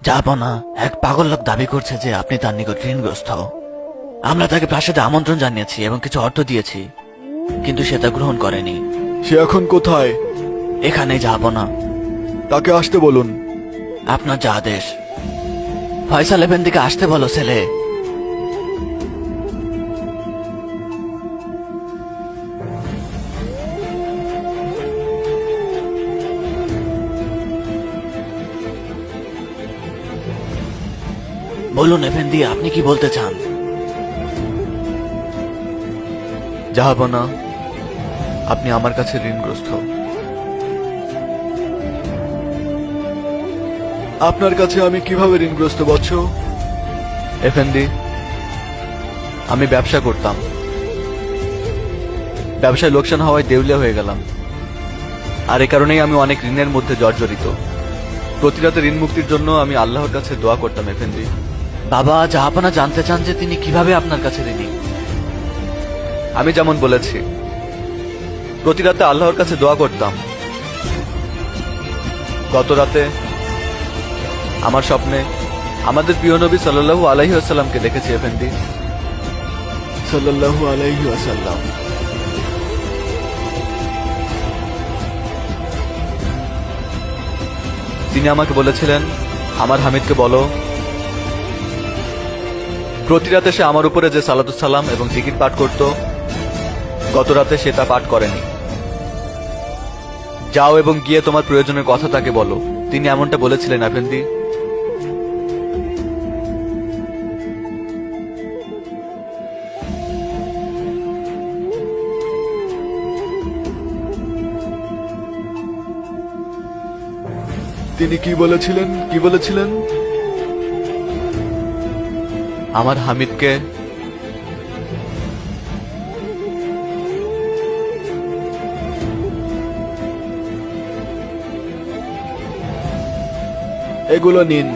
জাহাপনা, এক পাগল লোক দাবি করছে যে আপনি তার নিকট ঋণগ্রস্ত। আমরা তাকে প্রাসাদে আমন্ত্রণ জানিয়েছি এবং কিছু অর্থ দিয়েছি, কিন্তু সে তা গ্রহণ করেনি। সে এখন কোথায়? এখানে জাহাপনা। তাকে আসতে বলুন। আপনার যা আদেশ। ফয়সাল এফেন্দিকে আসতে বলো ছেলে। বলুন এফেন্দি, আপনি কি বলতে চান? জাহাপনা, আপনি আমার কাছে ঋণগ্রস্ত। আপনার কাছে আমি কিভাবে ঋণগ্রস্ত বৎস? এফেন্দি, আমি ব্যবসা করতাম। ব্যবসায় লোকসান হওয়ায় দেউলিয়া হয়ে গেলাম, আর এ কারণেই আমি অনেক ঋণের মধ্যে জর্জরিত। প্রতি রাতে ঋণ মুক্তির জন্য আমি আল্লাহর কাছে দোয়া করতাম এফেন্দি। বাবা, জাহাপনা জানতে চান যে তিনি কিভাবে আপনার কাছে ঋণী। আমি যেমন বলেছি, প্রতি রাতে আল্লাহর কাছে দোয়া করতাম। গত রাতে আমার স্বপ্নে আমাদের প্রিয় নবী সাল্লাল্লাহু আলাইহি ওয়াসাল্লামকে দেখেছি এফেন্দি। সাল্লাল্লাহু আলাইহি ওয়াসাল্লাম। তিনি আমাকে বলেছিলেন, আমার হামিদকে বলো প্রতি রাতে সে আমার উপরে যে সালাতুস সালাম এবং জিকির পাঠ করত, গত রাতে সে তা পাঠ করেনি। যাও এবং গিয়ে তোমার প্রয়োজনের কথা তাকে বলো। তিনি এমনটা বলেছিলেন আফেন্দি। তিনি কি বলেছিলেন? আমার হামিদকে এগুলো নিন।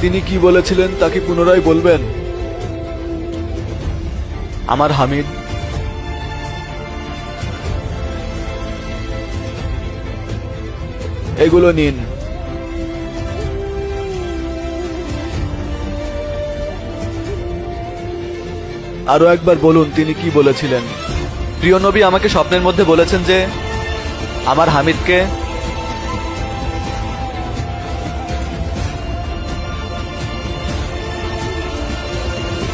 তিনি কি বলেছিলেন তা কি পুনরায় বলবেন? আমার হামিদ এগুলো নিন। আরো একবার বলুন তিনি কি বলেছিলেন। প্রিয় নবী আমাকে স্বপ্নের মধ্যে বলেছেন যে আমার হামিদকে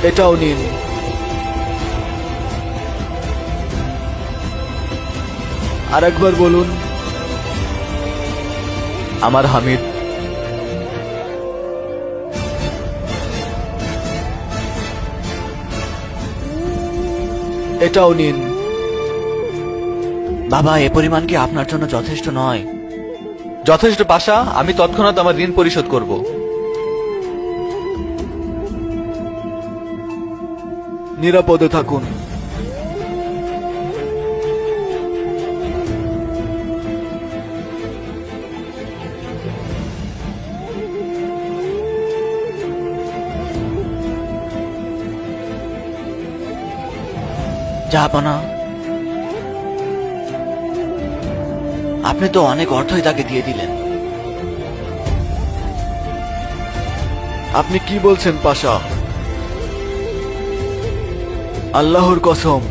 এটাও নিন। আর একবার বলুন আমার হামিদ এটাও নিন। বাবা, এ পরিমাণ কি আপনার জন্য যথেষ্ট নয়? যথেষ্ট পাশা, আমি তৎক্ষণাৎ আমার ঋণ পরিশোধ করব। নিরাপদে থাকুন। জাহাপনা, আপনি তো অনেক অর্থই তাকে দিয়ে দিলেন। আপনি কি বলছেন পাশা? আল্লাহর কসম,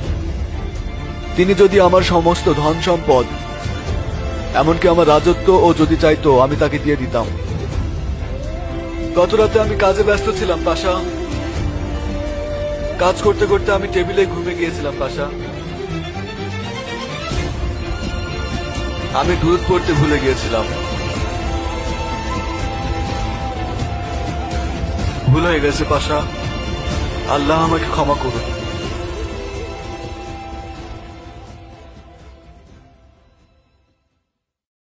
তিনি যদি আমার সমস্ত ধন সম্পদ, এমনকি আমার রাজত্ব ও যদি চাইতো, আমি তাকে দিয়ে দিতাম। গত রাতে আমি কাজে ব্যস্ত ছিলাম পাশা। কাজ করতে করতে আমি টেবিলে ঘুমে গিয়েছিলাম পাশা। আমি দুধ পড়তে ভুলে গিয়েছিলাম। ভুল হয়ে গেছে পাশা। আল্লাহ আমাকে ক্ষমা করুন।